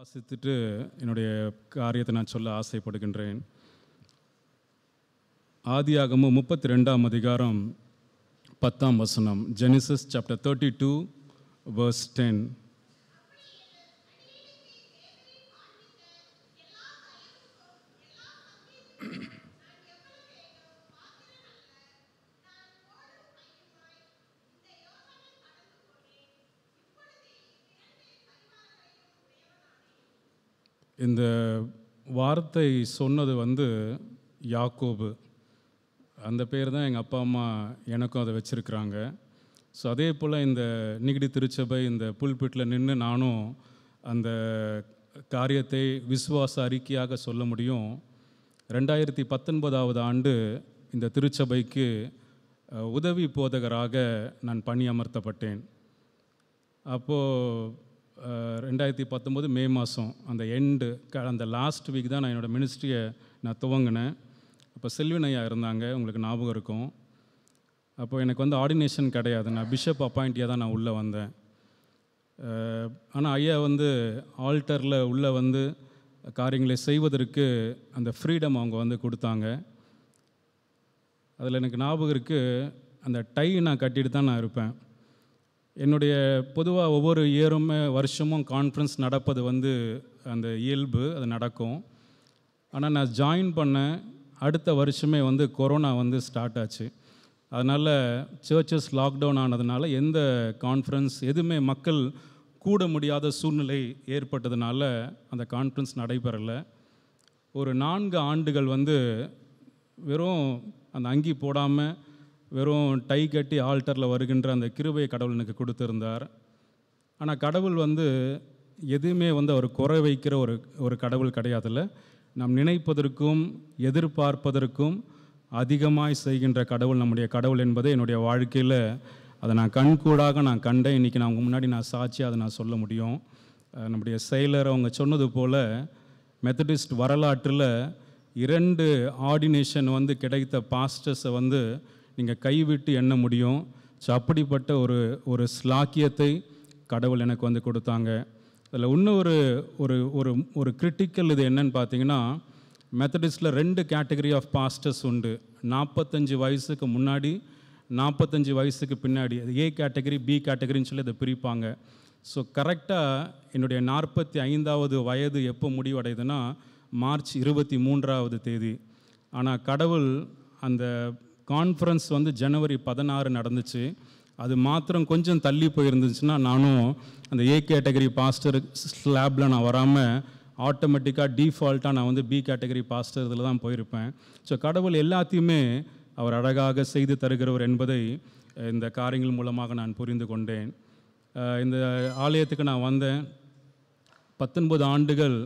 வாசித்துட்டு என்னுடைய காரியத்தை நான் சொல்ல ஆசைப்படுகின்றேன். ஆதியாகமம் 32ஆம் அதிகாரம் 10ஆம் வசனம். Genesis chapter 32 verse 10. இந்த வார்த்தை சொன்னது யாக்கோபு. அந்த பேர் தான் எங்கள் அப்பா அம்மா எனக்கும் அதை வச்சுருக்கிறாங்க. ஸோ அதே போல் இந்த நீகிடி திருச்சபை இந்த புல்பிட்டில் நின்று நானும் அந்த காரியத்தை விசுவாச அறிக்கையாக சொல்ல முடியும். 2019ஆவது ஆண்டு இந்த திருச்சபைக்கு உதவி போதகராக நான் பணியமர்த்தப்பட்டேன். அப்போது 2019 மே மாதம் அந்த அந்த லாஸ்ட் வீக் தான் நான் என்னோடய மினிஸ்ட்ரியை நான் துவங்கினேன். அப்போ செல்வின் ஐயா இருந்தாங்க, உங்களுக்கு ஞாபகம் இருக்கும். அப்போ எனக்கு ஆர்டினேஷன் கிடையாது, நான் பிஷப் அப்பாயிண்டியாக தான் நான் உள்ளே வந்தேன். ஆனால் ஐயா ஆல்டரில் உள்ளே காரியங்களை செய்வதற்கு அந்த ஃப்ரீடம் அவங்க கொடுத்தாங்க. அதில் எனக்கு ஞாபகம் இருக்குது, அந்த டை நான் கட்டிட்டு தான் நான் இருப்பேன். என்னுடைய பொதுவாக ஒவ்வொரு இயருமே வருஷமும் கான்ஃபரன்ஸ் நடப்பது அந்த இயல்பு, அது நடக்கும். ஆனால் நான் ஜாயின் பண்ண அடுத்த வருஷமே கொரோனா ஸ்டார்ட் ஆச்சு. அதனால் சர்ச்சஸ் லாக்டவுன் ஆனதுனால எந்த கான்ஃபரன்ஸ் எதுவுமே மக்கள் கூட முடியாத சூழ்நிலை ஏற்பட்டதுனால அந்த கான்ஃபரன்ஸ் நடைபெறலை. ஒரு 4 ஆண்டுகள் வெறும் அந்த அங்கி போடாமல் வெறும் டை கட்டி ஆல்டரில் வருகின்ற அந்த கிருபையை கடவுள் எனக்கு கொடுத்துருந்தார். ஆனால் கடவுள் எதுவுமே அவர் குறை வைக்கிற ஒரு கடவுள் கிடையாதுல்ல. நாம் நினைப்பதற்கும் எதிர்பார்ப்பதற்கும் அதிகமாய் செய்கின்ற கடவுள் நம்முடைய கடவுள் என்பதை என்னுடைய வாழ்க்கையில் அதை நான் கண்கூடாக நான் கண்டேன். இன்றைக்கி நான் உங்கள் முன்னாடி நான் சாட்சியாக அதை நான் சொல்ல முடியும். நம்முடைய செயலர் அவங்க சொன்னது போல் மெத்தடிஸ்ட் வரலாற்றில் 2 ஆர்டினேஷன் கிடைத்த பாஸ்டர்ஸை நீங்கள் கைவிட்டு எண்ண முடியும். ஸோ அப்படிப்பட்ட ஒரு ஸ்லாக்கியத்தை கடவுள் எனக்கு கொடுத்தாங்க. அதில் இன்னும் ஒரு கிரிட்டிக்கல் இது என்னன்னு பார்த்தீங்கன்னா, மெத்தடிஸ்டில் 2 கேட்டகரி ஆஃப் பாஸ்டர்ஸ் உண்டு. 45 வயசுக்கு முன்னாடி, 45 வயசுக்கு பின்னாடி. அது ஏ கேட்டகரி, பி கேட்டகரின்னு சொல்லி அதை பிரிப்பாங்க. ஸோ கரெக்டாக என்னுடைய 45வது வயது எப்போ முடிவடையுதுன்னா மார்ச் 23ஆவது தேதி. ஆனால் கடவுள் அந்த கான்ஃபரன்ஸ் ஜனவரி 16 நடந்துச்சு. அது மாத்திரம் கொஞ்சம் தள்ளி போயிருந்துச்சுன்னா நானும் அந்த ஏ கேட்டகரி பாஸ்டர் ஸ்லாப்பில் நான் வராமல் ஆட்டோமேட்டிக்காக டிஃபால்ட்டாக நான் பி கேட்டகரி பாஸ்டர் இதில் தான் போயிருப்பேன். ஸோ கடவுள் எல்லாத்தையுமே அவர் அழகாக செய்து தருகிறவர் என்பதை இந்த காரியங்கள் மூலமாக நான் புரிந்து கொண்டேன். இந்த ஆலயத்துக்கு நான் வந்தேன். 19 ஆண்டுகள்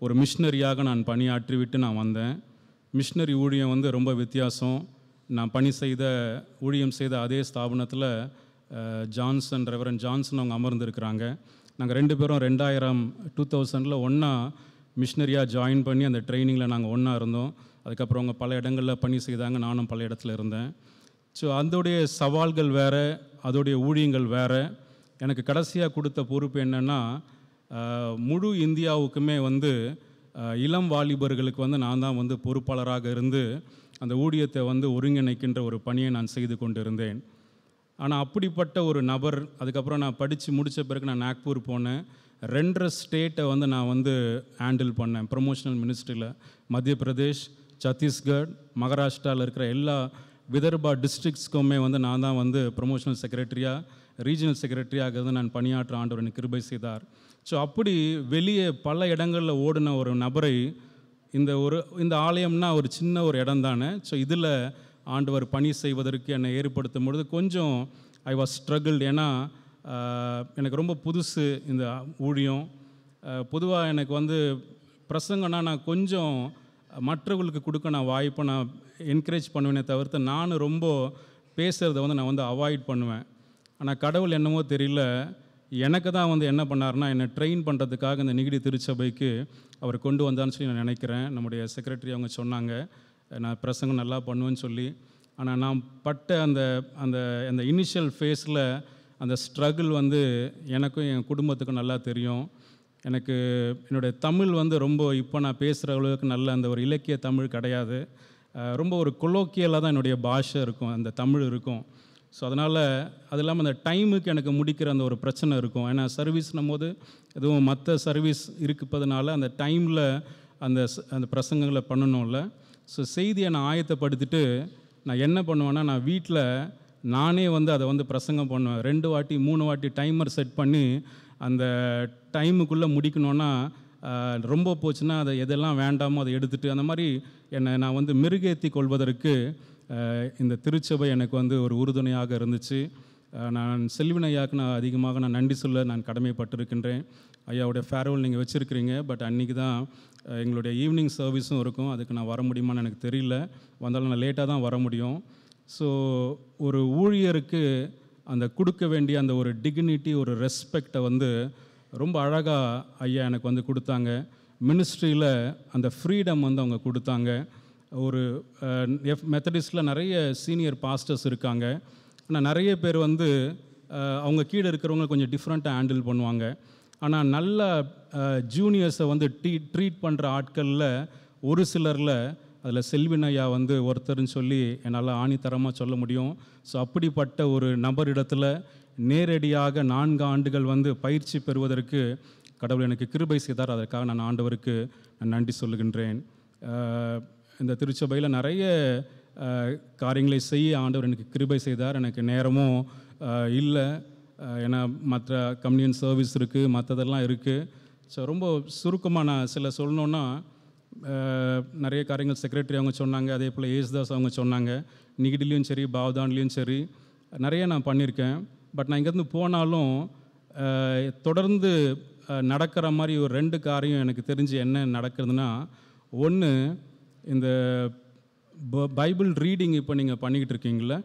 ஒரு மிஷினரியாக நான் பணியாற்றி விட்டு நான் வந்தேன். மிஷினரி ஊழியம் ரொம்ப வித்தியாசம். நான் ஊழியம் செய்த அதே ஸ்தாபனத்தில் ஜான்சன், ரெவரன் ஜான்சன் அவங்க அமர்ந்திருக்கிறாங்க. நாங்கள் 2 பேரும் 2000 ஒன்றா மிஷினரியாக ஜாயின் பண்ணி அந்த ட்ரைனிங்கில் நாங்கள் ஒன்றா இருந்தோம். அதுக்கப்புறம் அவங்க பல இடங்களில் பணி செய்தாங்க, நானும் பல இடத்துல இருந்தேன். ஸோ அதோடைய சவால்கள் வேறு, அதோடைய ஊழியங்கள் வேறு. எனக்கு கடைசியாக கொடுத்த பொறுப்பு என்னென்னா, முழு இந்தியாவுக்குமே இளம் வாலிபர்களுக்கு நான் தான் பொறுப்பாளராக இருந்து அந்த ஊழியத்தை ஒருங்கிணைக்கின்ற ஒரு பணியை நான் செய்து கொண்டு இருந்தேன். ஆனால் அப்படிப்பட்ட ஒரு நபர், அதுக்கப்புறம் நான் படித்து முடித்த பிறகு நான் நாக்பூர் போனேன். 2 ஸ்டேட்டை நான் ஹேண்டில் பண்ணேன் ப்ரொமோஷனல் மினிஸ்ட்ரியில். மத்திய பிரதேஷ், சத்தீஸ்கர், மகாராஷ்டிராவில் இருக்கிற எல்லா விதர்பா டிஸ்ட்ரிக்ஸ்க்குமே நான் தான் ப்ரொமோஷனல் செக்ரட்டரியாக, ரீஜனல் செக்ரட்டரியாக இருந்து நான் பணியாற்ற ஆண்டவர் எனக்கு கிருபை செய்தார். ஸோ அப்படி வெளியே பல இடங்களில் ஓடின ஒரு நபரை இந்த ஆலயம்னா ஒரு சின்ன ஒரு இடம் தானே. ஸோ இதில் ஆண்டவர் பணி செய்வதற்கு என்னை ஏற்படுத்தும் பொழுது கொஞ்சம் ஐ வாஸ் ஸ்ட்ரகிள்டு. ஏன்னா எனக்கு ரொம்ப புதுசு இந்த ஊழியம். பொதுவாக எனக்கு பிரசங்கன்னா நான் கொஞ்சம் மற்றவர்களுக்கு கொடுக்க நான் வாய்ப்பை நான் என்கரேஜ் பண்ணுவேனே தவிர்த்து நானும் ரொம்ப பேசுகிறத நான் அவாய்ட் பண்ணுவேன். ஆனால் கடவுள் என்னமோ தெரியல, எனக்கு தான் என்ன பண்ணார்னா என்னை ட்ரெயின் பண்ணுறதுக்காக இந்த நீகிடி திருச்சபைக்கு அவர் கொண்டு வந்தான்னு சொல்லி நான் நினைக்கிறேன். நம்முடைய செக்ரட்டரி அவங்க சொன்னாங்க நான் பிரசங்கம் நல்லா பண்ணுவேன்னு சொல்லி. ஆனால் நான் பட்ட அந்த அந்த அந்த இனிஷியல் ஃபேஸில் அந்த ஸ்ட்ரகிள் எனக்கும் என் குடும்பத்துக்கும் நல்லா தெரியும். எனக்கு என்னுடைய தமிழ் வந்து ரொம்ப இப்போ நான் பேசுகிற அளவுக்கு நல்ல அந்த ஒரு இலக்கிய தமிழ் கிடையாது. ரொம்ப ஒரு கொலோக்கியலாக தான் என்னுடைய பாஷை இருக்கும், அந்த தமிழ் இருக்கும். ஸோ அதனால் அது இல்லாமல் அந்த டைமுக்கு எனக்கு முடிக்கிற அந்த ஒரு பிரச்சனை இருக்கும். ஏன்னா சர்வீஸ்னும் போது எதுவும் மற்ற சர்வீஸ் இருப்பதுனால அந்த டைமில் அந்த பிரசங்கங்களை பண்ணணும்ல. ஸோ செய்தியை நான் ஆயத்தப்படுத்திட்டு நான் என்ன பண்ணுவேன்னா, நான் வீட்டில் நானே வந்து அதை வந்து பிரசங்கம் பண்ணுவேன். 2 வாட்டி 3 வாட்டி டைமர் செட் பண்ணி அந்த டைமுக்குள்ளே முடிக்கணுன்னா, ரொம்ப போச்சுன்னா அதை எதெல்லாம் வேண்டாமோ அதை எடுத்துகிட்டு அந்த மாதிரி என்னை நான் வந்து மெருகேற்றி கொள்வதற்கு இந்த திருச்சபை எனக்கு வந்து ஒரு உறுதுணையாக இருந்துச்சு. நான் செல்வின் ஐயாவுக்கு நான் அதிகமாக நான் நன்றி சொல்ல நான் கடமைப்பட்டிருக்கின்றேன். ஐயாவுடைய ஃபேர்வெல் நீங்கள் வச்சுருக்கிறீங்க, பட் அன்றைக்கி தான் எங்களுடைய ஈவினிங் சர்வீஸும் இருக்கும். அதுக்கு நான் வர முடியுமான்னு எனக்கு தெரியல. வந்தாலும் நான் லேட்டாக தான் வர முடியும். ஸோ ஒரு ஊழியருக்கு அந்த கொடுக்க வேண்டிய அந்த ஒரு டிக்னிட்டி, ஒரு ரெஸ்பெக்டை வந்து ரொம்ப அழகாக ஐயா எனக்கு வந்து கொடுத்தாங்க. மினிஸ்ட்ரியில் அந்த ஃப்ரீடம் வந்து அவங்க கொடுத்தாங்க. ஒரு மெத்தடிஸ்டில் நிறைய சீனியர் பாஸ்டர்ஸ் இருக்காங்க. ஆனால் நிறைய பேர் வந்து அவங்க கீழே இருக்கிறவங்க கொஞ்சம் டிஃப்ரெண்ட்டாக ஹேண்டில் பண்ணுவாங்க. ஆனால் நல்ல ஜூனியர்ஸை வந்து ட்ரீட் பண்ணுற ஆட்களில் ஒரு சிலரில் அதில் செல்வின் ஐயா வந்து ஒருத்தர்னு சொல்லி என்னால் ஆணித்தரமாக சொல்ல முடியும். ஸோ அப்படிப்பட்ட ஒரு நபரிடத்தில் நேரடியாக 4 ஆண்டுகள் வந்து பயிற்சி பெறுவதற்கு கடவுள் எனக்கு கிருபை செய்தார். அதற்காக நான் ஆண்டவருக்கு நான் நன்றி சொல்லுகின்றேன். இந்த திருச்சபையில் நிறைய காரியங்களை செய்ய ஆண்டவர் எனக்கு கிருபை செய்தார். எனக்கு நேரமும் இல்லை, ஏன்னா மற்ற கம்யூனியன் சர்வீஸ் இருக்குது, மற்றதெல்லாம் இருக்குது. ஸோ ரொம்ப சுருக்கமாக நான் சில சொல்லணுன்னா, நிறைய காரியங்கள் செக்ரட்டரி அவங்க சொன்னாங்க, அதே போல் ஏசுதாஸ் அவங்க சொன்னாங்க. நிகிடிலையும் சரி, பாவதான்லேயும் சரி நிறைய நான் பண்ணியிருக்கேன். பட் நான் இங்கேருந்து போனாலும் தொடர்ந்து நடக்கிற மாதிரி ஒரு 2 காரியம் எனக்கு தெரிஞ்சு என்ன நடக்கிறதுனா, ஒன்று இந்த பைபிள் ரீடிங் இப்போ நீங்கள் பண்ணிக்கிட்டு இருக்கீங்கள.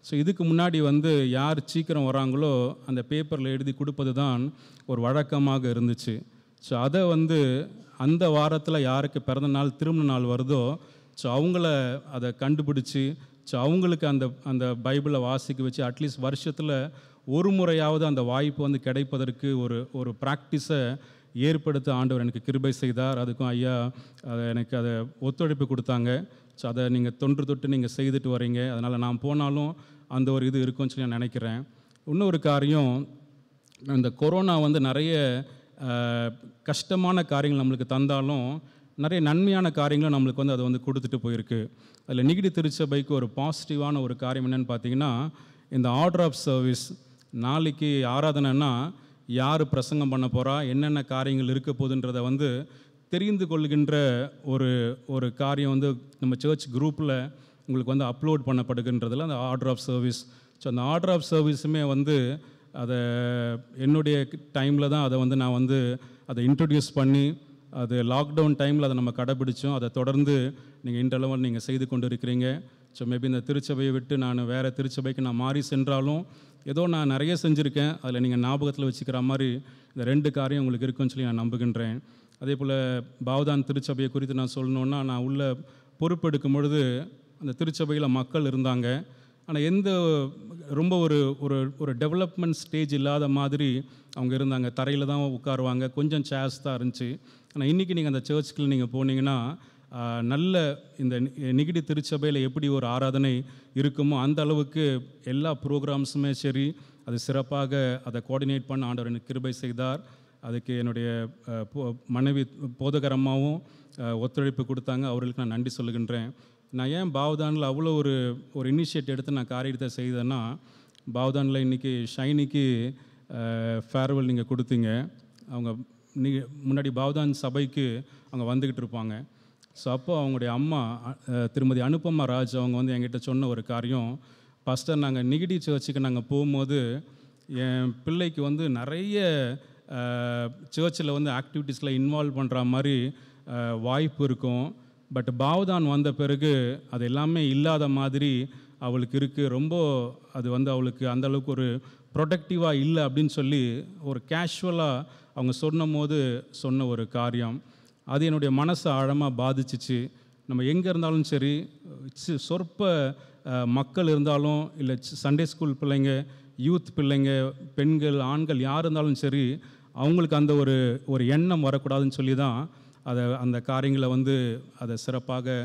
ஸோ இதுக்கு முன்னாடி வந்து யார் சீக்கிரம் வராங்களோ அந்த பேப்பரில் எழுதி கொடுப்பது தான் ஒரு வழக்கமாக இருந்துச்சு. ஸோ அதை வந்து அந்த வாரத்தில் யாருக்கு பிறந்த நாள் திருமண நாள் வருதோ, ஸோ அவங்கள அதை கண்டுபிடிச்சி, ஸோ அவங்களுக்கு அந்த பைபிளை வாசிக்க வச்சு அட்லீஸ்ட் வருஷத்தில் ஒரு முறையாவது அந்த வாய்ப்பு வந்து கிடைப்பதற்கு ஒரு ப்ராக்டிஸை ஏற்படுத்த ஆண்டவர் எனக்கு கிருபை செய்தார். அதுக்கும் ஐயா எனக்கு அதை ஒத்துழைப்பு கொடுத்தாங்க. ஸோ அதை நீங்கள் தொட்டு நீங்கள் செய்துட்டு வரீங்க. அதனால் நான் போனாலும் அந்த ஒரு இது இருக்கும்னு சொல்லி நான் நினைக்கிறேன். இன்னொரு காரியம், இந்த கொரோனா வந்து நிறைய கஷ்டமான காரியங்கள் நம்மளுக்கு தந்தாலும் நிறைய நன்மையான காரியங்களும் நம்மளுக்கு வந்து அதை வந்து கொடுத்துட்டு போயிருக்கு. அதில் நிகிடி திருச்சபைக்கு ஒரு பாசிட்டிவான ஒரு காரியம் என்னென்னு பார்த்தீங்கன்னா, இந்த ஆர்டர் ஆஃப் சர்வீஸ். நாளைக்கு ஆராதனைன்னா யார் பிரசங்கம் பண்ண போகிறா, என்னென்ன காரியங்கள் இருக்க போகுதுன்றதை வந்து தெரிந்து கொள்கின்ற ஒரு காரியம் வந்து நம்ம சர்ச் குரூப்பில் உங்களுக்கு வந்து அப்லோட் பண்ணப்படுகின்றதில் அந்த ஆர்டர் ஆஃப் சர்வீஸ். ஸோ அந்த ஆர்டர் ஆஃப் சர்வீஸுமே வந்து அதை என்னுடைய டைமில் தான் அதை வந்து நான் வந்து அதை இன்ட்ரடியூஸ் பண்ணி, அது லாக்டவுன் டைமில் அதை நம்ம கடைப்பிடிச்சோம். அதை தொடர்ந்து நீங்கள் இன்றளவில் நீங்கள் செய்து கொண்டு இருக்கிறீங்க. ஸோ மேபி இந்த திருச்சபையை விட்டு நான் வேறு திருச்சபைக்கு நான் மாறி சென்றாலும் ஏதோ நான் நிறைய செஞ்சுருக்கேன். அதில் நீங்கள் ஞாபகத்தில் வச்சுக்கிற மாதிரி இந்த 2 காரியம் உங்களுக்கு இருக்குன்னு சொல்லி நான் நம்புகின்றேன். அதே போல் பாவதான் திருச்சபையை குறித்து நான் சொல்லணுன்னா, நான் உள்ள பொறுப்பெடுக்கும் பொழுது அந்த திருச்சபையில் மக்கள் இருந்தாங்க. ஆனால் எந்த ரொம்ப ஒரு டெவலப்மெண்ட் ஸ்டேஜ் இல்லாத மாதிரி அவங்க இருந்தாங்க. தரையில் தான் உட்காருவாங்க, கொஞ்சம் சேர்ஸ் தான் இருந்துச்சு. ஆனால் இன்றைக்கி நீங்கள் அந்த சர்ச்சுக்குள்ள நீங்கள் போனீங்கன்னா, நல்ல இந்த நிகிடி திருச்சபையில் எப்படி ஒரு ஆராதனை இருக்குமோ அந்த அளவுக்கு எல்லா ப்ரோக்ராம்ஸுமே சரி, அது சிறப்பாக அதை கோஆர்டினேட் பண்ண ஆண்டவர் எனக்கு கிருபை செய்தார். அதுக்கு என்னுடைய மனைவி போதகரமாகவும் ஒத்துழைப்பு கொடுத்தாங்க. அவர்களுக்கு நான் நன்றி சொல்லுகின்றேன். நான் ஏன் பாவதானில் அவ்வளோ ஒரு இனிஷியேட் எடுத்து நான் காரியத்தை செய்தேன்னா, பாவதானில் இன்றைக்கி ஷைனிக்கு ஃபேர்வெல் நீங்கள் கொடுத்தீங்க. அவங்க முன்னாடி பாவதான் சபைக்கு அவங்க வந்துக்கிட்டு இருப்பாங்க. ஸோ அப்போ அவங்களுடைய அம்மா திருமதி அனுபமா ராஜ் அவங்க வந்து என்கிட்ட சொன்ன ஒரு காரியம், பாஸ்டர் நாங்கள் நிகிடி சர்ச்சுக்கு நாங்கள் போகும்போது என் பிள்ளைக்கு வந்து நிறைய சர்ச்சில் வந்து ஆக்டிவிட்டீஸில் இன்வால்வ் பண்ணுற மாதிரி வாய்ப்பு இருக்கும். பட் பாவதான் வந்த பிறகு அது எல்லாமே இல்லாத மாதிரி அவளுக்கு இருக்குது. ரொம்ப அது வந்து அவளுக்கு அந்தளவுக்கு ஒரு ப்ரொடக்டிவாக இல்லை அப்படின்னு சொல்லி ஒரு கேஷுவலாக அவங்க சொன்ன ஒரு காரியம். அது என்னுடைய மனசை ஆழமாக பாதிச்சிச்சு. நம்ம எங்கே இருந்தாலும் சரி, சொற்ப மக்கள் இருந்தாலும் இல்லை சண்டே ஸ்கூல் பிள்ளைங்க, யூத் பிள்ளைங்க, பெண்கள், ஆண்கள் யார் இருந்தாலும் சரி, அவங்களுக்கு அந்த ஒரு ஒரு எண்ணம் வரக்கூடாதுன்னு சொல்லி தான் அந்த காரியங்களை வந்து அதை சிறப்பாக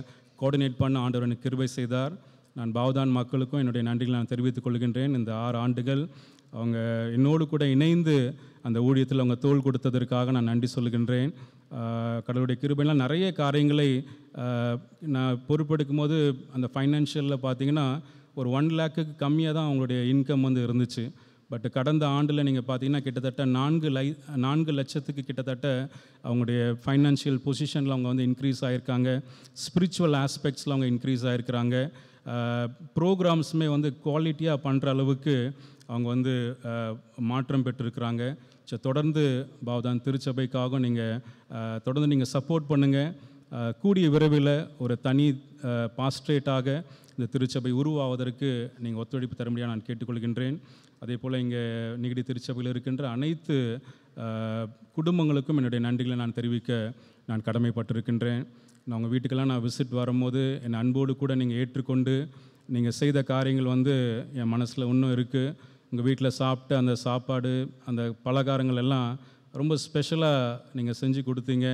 கோஆர்டினேட் பண்ண ஆண்டவர் எனக்கு கிருபை செய்தார். நான் பாவ்தான் மக்களுக்கும் என்னுடைய நன்றிகளை நான் தெரிவித்துக் கொள்கின்றேன். இந்த 6 ஆண்டுகள் அவங்க என்னோடு கூட இணைந்து அந்த ஊழியத்தில் அவங்க தோள் கொடுத்ததற்காக நான் நன்றி சொல்கின்றேன். கடவுளுடைய கிருபையெல்லாம் நிறைய காரியங்களை நான் பொறுப்பெடுக்கும் போது அந்த ஃபைனான்ஷியலில் பார்த்தீங்கன்னா ஒரு 1 லேக்குக்கு கம்மியாக தான் அவங்களுடைய இன்கம் வந்து இருந்துச்சு. பட் கடந்த ஆண்டில் நீங்கள் பார்த்தீங்கன்னா கிட்டத்தட்ட 4 லட்சத்துக்கு கிட்டத்தட்ட அவங்களுடைய ஃபைனான்ஷியல் பொசிஷனில் அவங்க வந்து இன்க்ரீஸ் ஆகியிருக்காங்க. ஸ்பிரிச்சுவல் ஆஸ்பெக்ட்ஸில் அவங்க இன்க்ரீஸ் ஆகிருக்கிறாங்க. ப்ரோக்ராம்ஸுமே வந்து குவாலிட்டியாக பண்ணுற அளவுக்கு அவங்க வந்து மாற்றம் பெற்றிருக்கிறாங்க. ஸோ தொடர்ந்து பாவ்தான் திருச்சபைக்காக நீங்கள் தொடர்ந்து நீங்கள் சப்போர்ட் பண்ணுங்கள். கூடிய விரைவில் ஒரு தனி பாஸ்ட்ரேட்டாக இந்த திருச்சபை உருவாவதற்கு நீங்கள் ஒத்துழைப்பு தரும்படியாக நான் கேட்டுக்கொள்கின்றேன். அதே போல் இங்கே நிகடி திருச்சபையில் இருக்கின்ற அனைத்து குடும்பங்களுக்கும் என்னுடைய நன்றிகளை நான் தெரிவிக்க நான் கடமைப்பட்டிருக்கின்றேன். நான் உங்கள் வீட்டுக்கெல்லாம் நான் விசிட் வரும்போது என் அன்போடு கூட நீங்கள் ஏற்றுக்கொண்டு நீங்கள் செய்த காரியங்கள் வந்து என் மனசில் இன்னும் இருக்குது. உங்கள் வீட்டில் சாப்பிட்ட அந்த சாப்பாடு, அந்த பலகாரங்கள் எல்லாம் ரொம்ப ஸ்பெஷலாக நீங்கள் செஞ்சு கொடுத்தீங்க.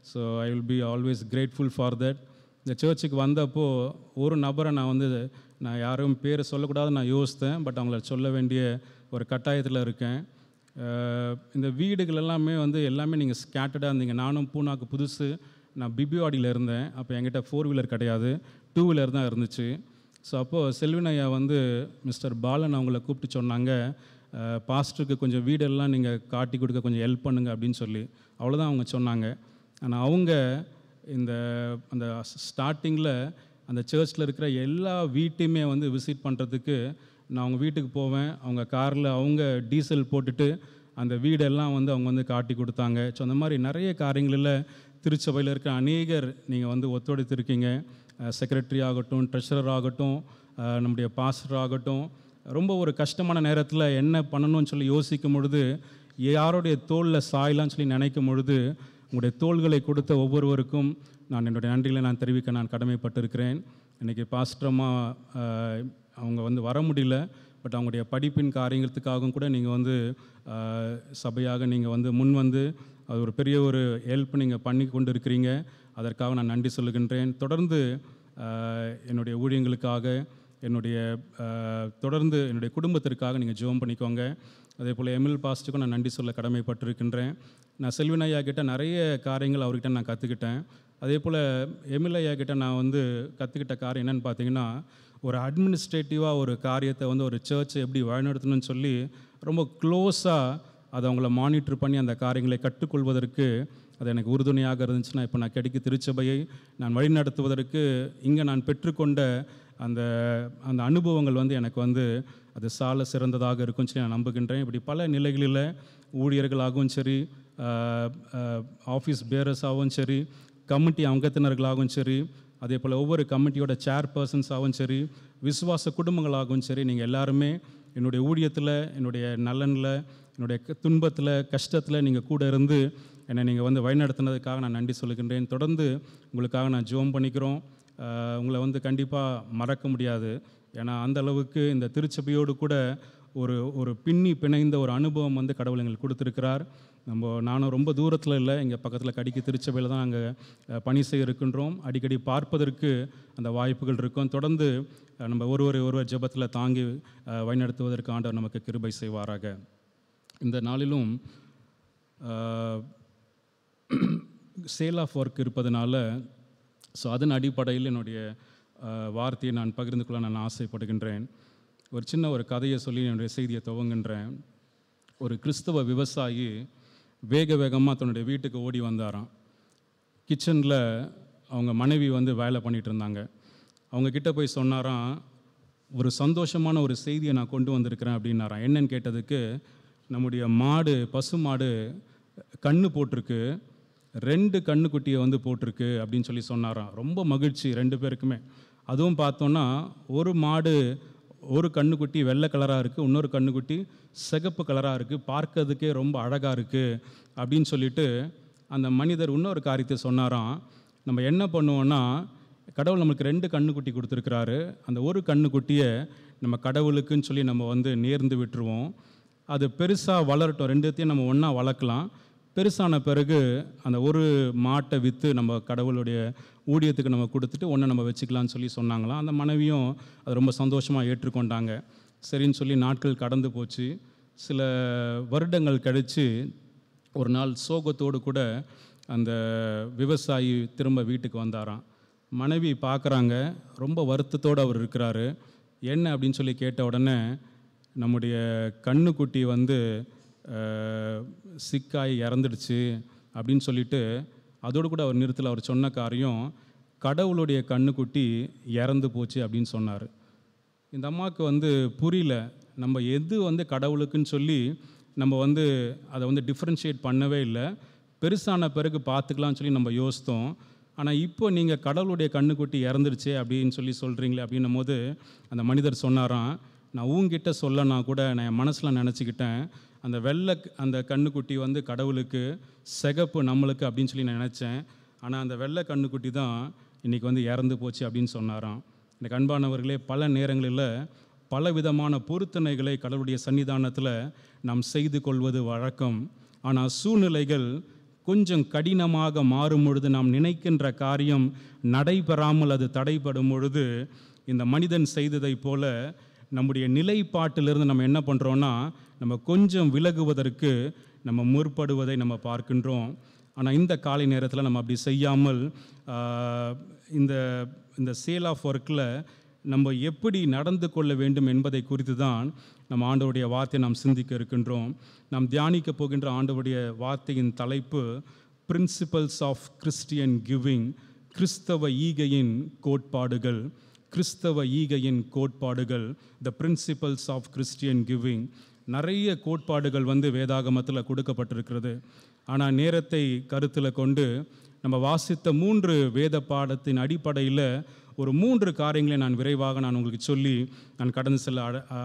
So I will be always grateful for that. இந்த சர்ச்சுக்கு வந்தப்போ ஒரு நபரை நான் யாரும் பேரை சொல்லக்கூடாதுன்னு நான் யோசித்தேன். பட் அவங்கள சொல்ல வேண்டிய ஒரு கட்டாயத்தில் இருக்கேன். இந்த வீடுகள் எல்லாமே நீங்கள் ஸ்கேட்டர்டாக இருந்தீங்க. நானும் பூனாக்கு புதுசு, நான் பிபிவாடியில் இருந்தேன். அப்போ என்கிட்ட 4 வீலர் கிடையாது, 2 வீலர் தான் இருந்துச்சு. ஸோ அப்போது செல்வின் ஐயா வந்து மிஸ்டர் பாலன் அவங்கள கூப்பிட்டு சொன்னாங்க, பாஸ்டருக்கு கொஞ்சம் வீடெல்லாம் நீங்கள் காட்டி கொடுக்க கொஞ்சம் ஹெல்ப் பண்ணுங்க அப்படின்னு சொல்லி. அவ்வளோதான் அவங்க சொன்னாங்க. ஆனால் அவங்க அந்த ஸ்டார்டிங்கில் அந்த சர்ச்சில் இருக்கிற எல்லா வீட்டையுமே வந்து விசிட் பண்ணுறதுக்கு நான் அவங்க வீட்டுக்கு போவேன். அவங்க காரில் அவங்க டீசல் போட்டுட்டு அந்த வீடெல்லாம் வந்து அவங்க வந்து காட்டி கொடுத்தாங்க. ஸோ அந்த மாதிரி நிறைய காரியங்களில் திருச்சபையில் இருக்கிற அநேகர் நீங்கள் வந்து ஒத்துழைத்திருக்கீங்க. செக்ரட்டரி ஆகட்டும், ட்ரெஷரர் ஆகட்டும், நம்முடைய பாஸ்டர் ஆகட்டும், ரொம்ப ஒரு கஷ்டமான நேரத்தில் என்ன பண்ணணும்னு சொல்லி யோசிக்கும் பொழுது, யாருடைய தோளில் சாயலான்னு சொல்லி நினைக்கும் பொழுது, உங்களுடைய தோள்களை கொடுத்த ஒவ்வொருவருக்கும் நான் என்னுடைய நன்றிகளை நான் தெரிவிக்க நான் கடமைப்பட்டிருக்கிறேன். இன்றைக்கி பாஸ்டரம்மா அவங்க வந்து வர முடியல. பட் அவங்களுடைய படிப்பின் காரியங்களுக்காகவும் கூட நீங்கள் வந்து சபையாக நீங்கள் வந்து முன் வந்து அது ஒரு பெரிய ஒரு ஹெல்ப் நீங்கள் பண்ணி கொண்டு இருக்கிறீங்க. அதற்காக நான் நன்றி சொல்லுகின்றேன். தொடர்ந்து என்னுடைய ஊழியங்களுக்காக தொடர்ந்து என்னுடைய குடும்பத்திற்காக நீங்கள் ஜெபம் பண்ணிக்கோங்க. அதே போல் எமில் பாஸ்ட்டுக்கும் நான் நன்றி சொல்ல கடமைப்பட்டிருக்கின்றேன். நான் செல்வின் ஐயா கிட்ட நிறைய காரியங்கள் அவர்கிட்ட நான் கற்றுக்கிட்டேன். அதே போல் எமில் ஐயா கிட்ட நான் வந்து கற்றுக்கிட்ட காரியம் என்னென்னு பார்த்தீங்கன்னா, ஒரு அட்மினிஸ்ட்ரேட்டிவாக ஒரு காரியத்தை வந்து ஒரு சர்ச்சை எப்படி வழிநடத்தணும்னு சொல்லி ரொம்ப க்ளோஸாக அதை அவங்கள மானிட்டர் பண்ணி அந்த காரியங்களை கற்றுக்கொள்வதற்கு அது எனக்கு உறுதுணையாக இருந்துச்சுன்னா, இப்போ நான் கிடைக்க திருச்சபையை நான் வழிநடத்துவதற்கு இங்கே நான் பெற்றுக்கொண்ட அந்த அனுபவங்கள் வந்து எனக்கு வந்து அது சால சிறந்ததாக இருக்கும்னு சொல்லி நான் நம்புகின்றேன். இப்படி பல நிலைகளில் ஊழியர்களாகவும் சரி, ஆஃபீஸ் பேரர்ஸாகவும் சரி, கமிட்டி அங்கத்தினர்களாகவும் சரி, அதே போல் ஒவ்வொரு கமிட்டியோட சேர்பர்சன்ஸாகவும் சரி, விசுவாச குடும்பங்களாகவும் சரி, நீங்கள் எல்லாருமே என்னுடைய ஊழியத்தில், என்னுடைய நலனில், என்னுடைய துன்பத்தில், கஷ்டத்தில் நீங்கள் கூட இருந்து என்னை நீங்கள் வந்து வழிநடத்தினதுக்காக நான் நன்றி சொல்லுகின்றேன். தொடர்ந்து உங்களுக்காக நான் ஜெபம் பண்ணிக்கிறோம். உங்களை வந்து கண்டிப்பாக மறக்க முடியாது. ஏன்னா அந்த அளவுக்கு இந்த திருச்சபையோடு கூட ஒரு பின்னி பிணைந்த ஒரு அனுபவம் வந்து கடவுள் எங்களுக்கு கொடுத்துருக்கிறார். நானும் ரொம்ப தூரத்தில் இல்லை, இங்கே பக்கத்தில் கடிக்கு திருச்சபையில் தான் நாங்கள் பணி செய்ய இருக்கின்றோம். அடிக்கடி பார்ப்பதற்கு அந்த வாய்ப்புகள் இருக்கும். தொடர்ந்து நம்ம ஒருவர் ஜெபத்தில் தாங்கி வழிநடத்துவதற்கு ஆண்டவர் நமக்கு கிருபை செய்வாராக. இந்த நாளிலும் சேல் ஆஃப் ஒர்க் இருப்பதனால ஸோ அதன் அடிப்படையில் என்னுடைய வார்த்தையை நான் பகிர்ந்து கொள்ள நான் ஆசைப்படுகின்றேன். ஒரு சின்ன ஒரு கதையை சொல்லி என்னுடைய செய்தியை துவங்குகின்றேன். ஒரு கிறிஸ்தவ விவசாயி வேகமாக தன்னுடைய வீட்டுக்கு ஓடி வந்தாராம். கிச்சனில் அவங்க மனைவி வந்து வேலை பண்ணிகிட்டு இருந்தாங்க. அவங்கக்கிட்ட போய் சொன்னாராம், ஒரு சந்தோஷமான ஒரு செய்தியை நான் கொண்டு வந்திருக்கிறேன் அப்படின்னாராம். என்னன்னு கேட்டதுக்கு, நம்முடைய பசு மாடு கண்ணு போட்டிருக்கு, 2 கண்ணுக்குட்டியை வந்து போட்டிருக்கு அப்படின்னு சொல்லி சொன்னாராம். ரொம்ப மகிழ்ச்சி 2 பேருக்குமே. அதுவும் பார்த்தோன்னா ஒரு கண்ணுக்குட்டி வெள்ளை கலராக இருக்குது, இன்னொரு கண்ணுக்குட்டி சிகப்பு கலராக இருக்குது, பார்க்கறதுக்கே ரொம்ப அழகாக இருக்குது அப்படின்னு சொல்லிட்டு அந்த மனிதர் இன்னொரு காரியத்தை சொன்னாராம். நம்ம என்ன பண்ணுவோன்னா, கடவுள் நம்மளுக்கு 2 கண்ணுக்குட்டி கொடுத்துருக்கிறாரு, அந்த ஒரு கண்ணுக்குட்டியை நம்ம கடவுளுக்குன்னு சொல்லி நம்ம வந்து நேர்ந்து விட்டுருவோம். அது பெருசாக வளரட்டும், ரெண்டுத்தையும் நம்ம ஒன்றா வளர்க்கலாம். பெருசான பிறகு அந்த ஒரு மாட்டை விற்று நம்ம கடவுளுடைய ஊழியத்துக்கு நம்ம கொடுத்துட்டு ஒன்றை நம்ம வச்சுக்கலாம்னு சொல்லி சொன்னாங்களாம். அந்த மனைவியும் அது ரொம்ப சந்தோஷமாக ஏற்றுக்கொண்டாங்க. சரின்னு சொல்லி நாட்கள் கடந்து போச்சு. சில வருடங்கள் கழித்து ஒரு நாள் சோகத்தோடு கூட அந்த விவசாயி திரும்ப வீட்டுக்கு வந்தாராம். மனைவி பார்க்குறாங்க, ரொம்ப வருத்தத்தோடு அவர் இருக்கிறாரு. என்ன அப்படின்னு சொல்லி கேட்ட உடனே, நம்முடைய கண்ணுக்குட்டி வந்து சிக்காய் இறந்துடுச்சு அப்படின்னு சொல்லிட்டு, அதோடு கூட அவர் நிறுத்தல. அவர் சொன்ன காரியம், கடவுளுடைய கண்ணுக்குட்டி இறந்து போச்சு அப்படின்னு சொன்னார். இந்த அம்மாவுக்கு வந்து புரியல, நம்ம எது வந்து கடவுளுக்குன்னு சொல்லி நம்ம வந்து அதை வந்து டிஃப்ரென்ஷியேட் பண்ணவே இல்லை. பெருசான பிறகு பார்த்துக்கலாம்னு சொல்லி நம்ம யோசித்தோம். ஆனால் இப்போ நீங்கள் கடவுளுடைய கண்ணுக்குட்டி இறந்துடுச்சே அப்படின்னு சொல்லி சொல்கிறீங்களே அப்படின்னும் போது அந்த மனிதர் சொன்னாராம், நான் உங்ககிட்ட சொல்லனா கூட நான் என் மனசில் நினச்சிக்கிட்டேன், அந்த கண்ணுக்குட்டி வந்து கடவுளுக்கு, சிகப்பு நம்மளுக்கு அப்படின்னு சொல்லி நான் நினச்சேன். ஆனால் அந்த வெள்ளை கண்ணுக்குட்டி தான் இன்றைக்கி வந்து இறந்து போச்சு அப்படின்னு சொன்னாராம். இந்த அன்பானவர்களே, பல நேரங்களில் பல விதமான பொருத்தனைகளை கடவுளுடைய சன்னிதானத்தில் நாம் செய்து கொள்வது வழக்கம். ஆனால் சூழ்நிலைகள் கொஞ்சம் கடினமாக மாறும் பொழுது, நாம் நினைக்கின்ற காரியம் நடைபெறாமல் அது தடைப்படும் பொழுது, இந்த மனிதன் செய்ததை போல நம்முடைய நிலைப்பாட்டிலிருந்து நம்ம என்ன பண்ணுறோன்னா, நம்ம கொஞ்சம் விலகுவதற்கு நம்ம முற்படுவதை நம்ம பார்க்கின்றோம். ஆனால் இந்த காலை நேரத்தில் நம்ம அப்படி செய்யாமல் இந்த சேல் ஆஃப் ஒர்க்கில் நம்ம எப்படி நடந்து கொள்ள வேண்டும் என்பதை குறித்து தான் நம்ம ஆண்டவருடைய வார்த்தையை நாம் சிந்திக்க இருக்கின்றோம். நாம் தியானிக்க போகின்ற ஆண்டவருடைய வார்த்தையின் தலைப்பு பிரின்சிபல்ஸ் ஆஃப் கிறிஸ்டியன் கிவிங், கிறிஸ்தவ ஈகையின் கோட்பாடுகள். கிறிஸ்தவ ஈகையின் கோட்பாடுகள், the principles of Christian giving. நிறைய கோட்பாடுகள் வந்து வேதாகமத்தில் கொடுக்கப்பட்டிருக்கிறது. ஆனால் நேரத்தை கருத்தில் கொண்டு நம்ம வாசித்த 3 வேத பாடத்தின் அடிப்படையில் ஒரு 3 காரியங்களை நான் விரைவாக உங்களுக்கு சொல்லி நான் கடந்து செல்ல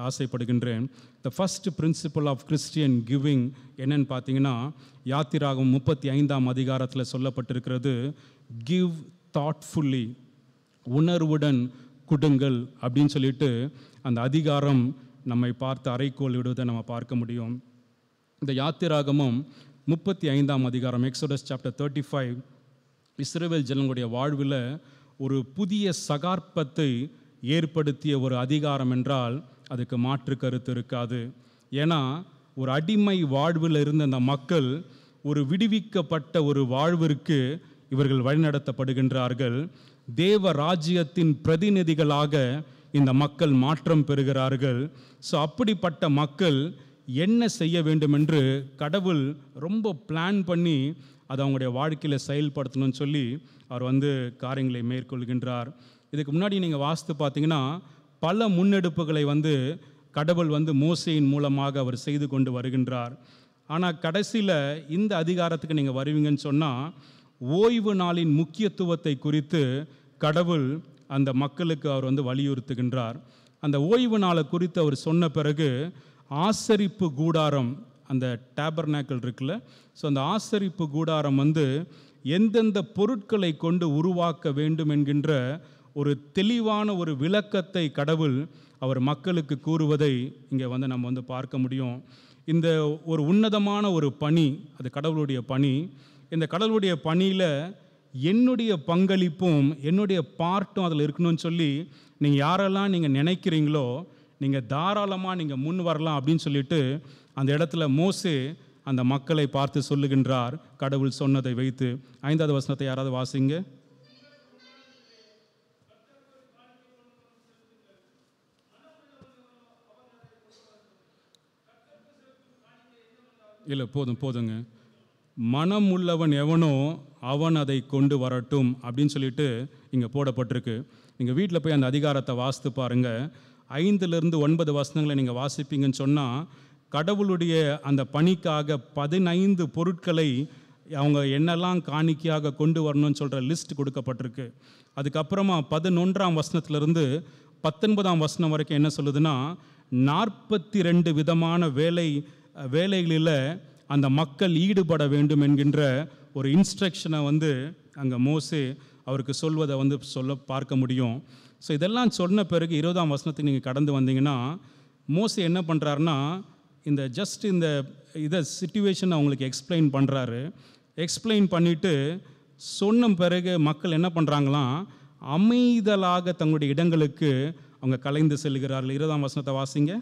ஆசைப்படுகின்றேன். The first principle of Christian giving என்னன்னு பார்த்தீங்கன்னா, யாத்திராகம் 35ஆம் அதிகாரத்தில் சொல்லப்பட்டிருக்கிறது, கிவ் தாட்ஃபுல்லி, உணர்வுடன் கொடுங்கள் அப்படின்னு சொல்லிட்டு அந்த அதிகாரம் நம்மை பார்த்து அறைக்கோள் விடுவதை நம்ம பார்க்க முடியும். இந்த யாத்திராகமும் 35ஆம் அதிகாரம், எக்ஸோடஸ் சாப்டர் 35, இஸ்ரவேல் ஜனங்களுடைய வாழ்வில் ஒரு புதிய சகார்ப்பத்தை ஏற்படுத்திய ஒரு அதிகாரம் என்றால் அதுக்கு மாற்று கருத்து இருக்காது. ஏன்னா ஒரு அடிமை வாழ்வில் இருந்த அந்த மக்கள் ஒரு விடுவிக்கப்பட்ட ஒரு வாழ்விற்கு இவர்கள் வழிநடத்தப்படுகின்றார்கள். தேவ ராஜ்யத்தின் பிரதிநிதிகளாக இந்த மக்கள் மாற்றம் பெறுகிறார்கள். ஸோ அப்படிப்பட்ட மக்கள் என்ன செய்ய வேண்டும் என்று கடவுள் ரொம்ப பிளான் பண்ணி அதை அவங்களுடைய வாழ்க்கையில் செயல்படுத்தணும்னு சொல்லி அவர் வந்து காரியங்களை மேற்கொள்கின்றார். இதுக்கு முன்னாடி நீங்கள் வாசித்து பார்த்தீங்கன்னா பல முன்னெடுப்புகளை வந்து கடவுள் வந்து மோசேயின் மூலமாக அவர் செய்து கொண்டு வருகின்றார். ஆனால் கடைசியில் இந்த அதிகாரத்துக்கு நீங்கள் வருவீங்கன்னு சொன்னால், ஓய்வு நாளின் முக்கியத்துவத்தை குறித்து கடவுள் அந்த மக்களுக்கு அவர் வந்து வலியுறுத்துகின்றார். அந்த ஓய்வு நாளை குறித்து அவர் சொன்ன பிறகு ஆசரிப்பு கூடாரம், அந்த டேபர்நாக்கிள் இருக்குல்ல, ஸோ அந்த ஆசரிப்பு கூடாரம் வந்து எந்தெந்த பொருட்களை கொண்டு உருவாக்க வேண்டும் என்கின்ற ஒரு தெளிவான ஒரு விளக்கத்தை கடவுள் அவர் மக்களுக்கு கூறுவதை இங்கே வந்து நம்ம வந்து பார்க்க முடியும். இந்த ஒரு உன்னதமான ஒரு பணி, அது கடவுளுடைய பணி. இந்த கடவுளுடைய பணியில் என்னுடைய பங்களிப்பும் என்னுடைய பார்ட்டும் அதில் இருக்கணும்னு சொல்லி நீங்கள் யாரெல்லாம் நீங்கள் நினைக்கிறீங்களோ நீங்கள் தாராளமாக நீங்கள் முன் வரலாம் அப்படின்னு சொல்லிட்டு அந்த இடத்துல மோசே அந்த மக்களை பார்த்து சொல்லுகின்றார், கடவுள் சொன்னதை வைத்து. 5வது வசனத்தை யாராவது வாசிங்க. இல்லை, போதுங்க. மனம் உள்ளவன் எவனோ அவன் அதை கொண்டு வரட்டும் அப்படின்னு சொல்லிட்டு இங்கே போடப்பட்டிருக்கு. நீங்கள் வீட்டில் போய் அந்த அதிகாரத்தை வாசித்து பாருங்கள். 5லிருந்து 9 வசனங்களை நீங்கள் வாசிப்பீங்கன்னு சொன்னால், கடவுளுடைய அந்த பணிக்காக 15 பொருட்களை அவங்க என்னெல்லாம் காணிக்கையாக கொண்டு வரணும்னு சொல்கிற லிஸ்ட் கொடுக்கப்பட்டிருக்கு. அதுக்கப்புறமா 11ஆம் வசனத்திலிருந்து 19ஆம் வசனம் வரைக்கும் என்ன சொல்லுதுன்னா, 42 விதமான வேலைகளில் அந்த மக்கள் ஈடுபட வேண்டும் என்கின்ற ஒரு இன்ஸ்ட்ரக்ஷனை வந்து அங்கே மோசே அவருக்கு சொல்வதை வந்து பார்க்க முடியும். ஸோ இதெல்லாம் சொன்ன பிறகு 20ஆம் வசனத்துக்கு நீங்கள் கடந்து வந்தீங்கன்னா, மோசே என்ன பண்ணுறாருன்னா, இந்த இதை சிச்சுவேஷன் அவங்களுக்கு எக்ஸ்பிளைன் பண்ணுறாரு. எக்ஸ்பிளைன் பண்ணிவிட்டு சொன்ன பிறகு மக்கள் என்ன பண்ணுறாங்களாம், அமைதலாக தங்களுடைய இடங்களுக்கு அவங்க கலைந்து செல்கிறார்கள். 20ஆம் வசனத்தை வாசிங்க.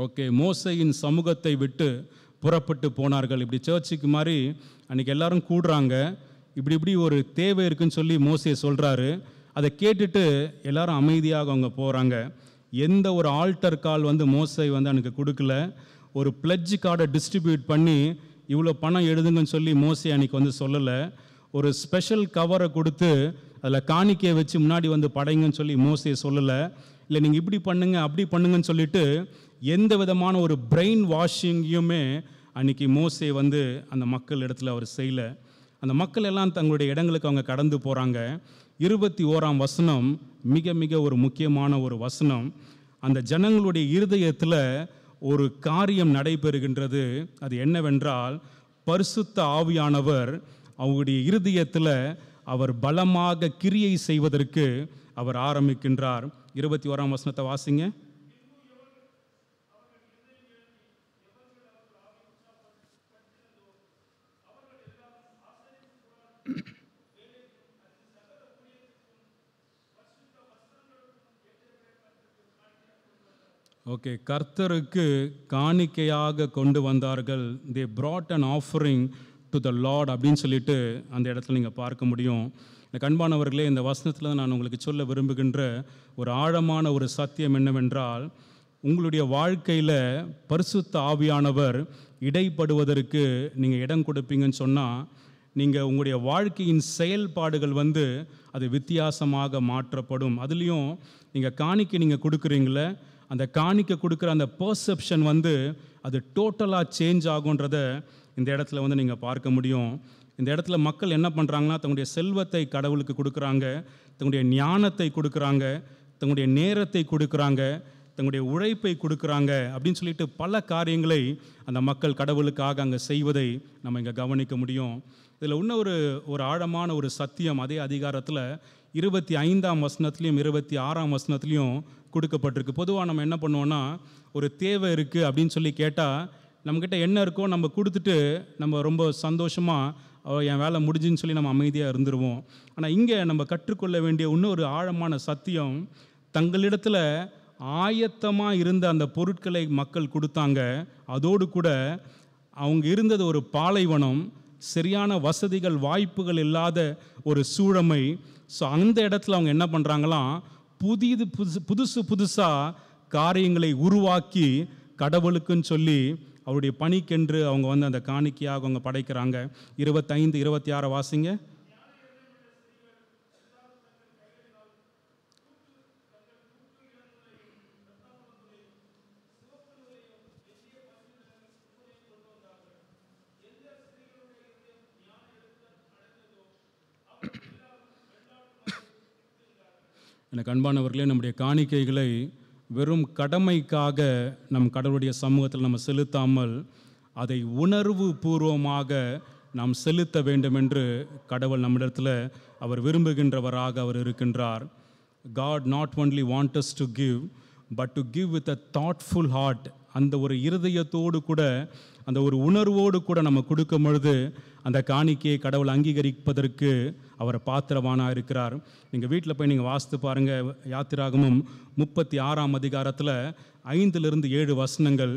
ஓகே, மோசையின் சமூகத்தை விட்டு புறப்பட்டு போனார்கள். இப்படி சர்ச்சுக்கு மாதிரி அன்றைக்கி எல்லாரும் கூடுறாங்க. இப்படி ஒரு தேவை இருக்குன்னு சொல்லி மோசே சொல்கிறாரு. அதை கேட்டுட்டு எல்லாரும் அமைதியாக அவங்க போகிறாங்க. எந்த ஒரு ஆல்டர் கால் மோசை அன்றைக்கி கொடுக்கல. ஒரு பிளட்ஜ் கார்டை டிஸ்ட்ரிபியூட் பண்ணி இவ்வளோ பணம் எழுதுங்கன்னு சொல்லி மோசே அன்றைக்கி சொல்லலை. ஒரு ஸ்பெஷல் கவரை கொடுத்து அதில் காணிக்கையை வச்சு முன்னாடி படைங்கன்னு சொல்லி மோசே சொல்லலை. இல்லை நீங்கள் இப்படி பண்ணுங்க அப்படி பண்ணுங்கன்னு சொல்லிட்டு எந்த விதமான ஒரு பிரெயின் வாஷிங்கையுமே அன்றைக்கி மோசே அந்த மக்கள் இடத்துல அவர் செய்யலை. அந்த மக்கள் எல்லாம் தங்களுடைய இடங்களுக்கு அவங்க கடந்து போகிறாங்க. 21ஆம் வசனம் மிக மிக ஒரு முக்கியமான ஒரு வசனம். அந்த ஜனங்களுடைய இருதயத்தில் ஒரு காரியம் நடைபெறுகின்றது. அது என்னவென்றால், பரிசுத்த ஆவியானவர் அவருடைய இருதயத்தில் அவர் பலமாக கிரியை செய்வதற்கு அவர் ஆரம்பிக்கின்றார். 21ஆம் வசனத்தை வாசிங்க. ஓகே, கர்த்தருக்கு காணிக்கையாக கொண்டு வந்தார்கள். தே brought an offering to the Lord அப்படின்னு சொல்லிட்டு அந்த இடத்துல நீங்கள் பார்க்க முடியும். அன்பானவர்களே, இந்த வசனத்தில் நான் உங்களுக்கு சொல்ல விரும்புகின்ற ஒரு ஆழமான ஒரு சத்தியம் என்னவென்றால், உங்களுடைய வாழ்க்கையில் பரிசுத்த ஆவியானவர் இடைப்படுவதற்கு நீங்கள் இடம் கொடுப்பீங்கன்னு சொன்னால், நீங்கள் உங்களுடைய வாழ்க்கையின் செயல்பாடுகள் அது வித்தியாசமாக மாற்றப்படும். அதுலேயும் நீங்கள் காணிக்கை நீங்கள் கொடுக்குறீங்களே, அந்த காணிக்கை கொடுக்குற அந்த பர்செப்ஷன் அது டோட்டலாக சேஞ்ச் ஆகுன்றதை இந்த இடத்துல நீங்கள் பார்க்க முடியும். இந்த இடத்துல மக்கள் என்ன பண்ணுறாங்கன்னா, தங்களுடைய செல்வத்தை கடவுளுக்கு கொடுக்குறாங்க, தங்களுடைய ஞானத்தை கொடுக்குறாங்க, தங்களுடைய நேரத்தை கொடுக்குறாங்க, தங்களுடைய உழைப்பை கொடுக்குறாங்க அப்படின்னு சொல்லிட்டு பல காரியங்களை அந்த மக்கள் கடவுளுக்காக அங்கே செய்வதை நம்ம இங்கே கவனிக்க முடியும். இதில் இன்னும் ஒரு ஆழமான ஒரு சத்தியம் அதே அதிகாரத்தில் 25ஆம் வசனத்துலேயும் 26ஆம் வசனத்துலேயும் கொடுக்கப்பட்டிருக்கு. பொதுவாக நம்ம என்ன பண்ணுவோன்னா, ஒரு தேவை இருக்குது அப்படின்னு சொல்லி கேட்டால் நம்மக்கிட்ட என்ன இருக்கோ நம்ம கொடுத்துட்டு நம்ம ரொம்ப சந்தோஷமாக என் வேலை முடிஞ்சுன்னு சொல்லி நம்ம அமைதியாக இருந்துருவோம். ஆனால் இங்கே நம்ம கற்றுக்கொள்ள வேண்டிய இன்னொரு ஆழமான சத்தியம், தங்களிடத்தில் ஆயத்தமாக இருந்த அந்த பொருட்களை மக்கள் கொடுத்தாங்க. அதோடு கூட அவங்க இருந்தது ஒரு பாலைவனம், சரியான வசதிகள் வாய்ப்புகள் இல்லாத ஒரு சூழமை. ஸோ அந்த இடத்துல அவங்க என்ன பண்ணுறாங்களாம், புதுசாக காரியங்களை உருவாக்கி கடவுளுக்குன்னு சொல்லி அவருடைய பணிக்கென்று அவங்க அந்த காணிக்கையாக அவங்க படைக்கிறாங்க. 25, 26 வாசிங்க. எனக்கு அன்பானவர்களே, நம்முடைய காணிக்கைகளை வெறும் கடமைக்காக நம் கடவுளுடைய சமூகத்தில் நம்ம செலுத்தாமல் அதை உணர்வு பூர்வமாக நாம் செலுத்த வேண்டும் என்று கடவுள் நம்மிடத்தில் அவர் விரும்புகின்றவராக அவர் இருக்கின்றார். God not only wants us to give, but to give with a thoughtful heart. அந்த ஒரு இருதயத்தோடு கூட, அந்த ஒரு உணர்வோடு கூட நம்ம கொடுக்கும் பொழுது அந்த காணிக்கையை கடவுள் அங்கீகரிப்பதற்கு அவர் பாத்திரவானாக இருக்கிறார். நீங்கள் வீட்டில் போய் நீங்கள் வாசித்து பாருங்கள். யாத்திராகமும் 36ஆம் அதிகாரத்தில் 5-7 வசனங்கள்.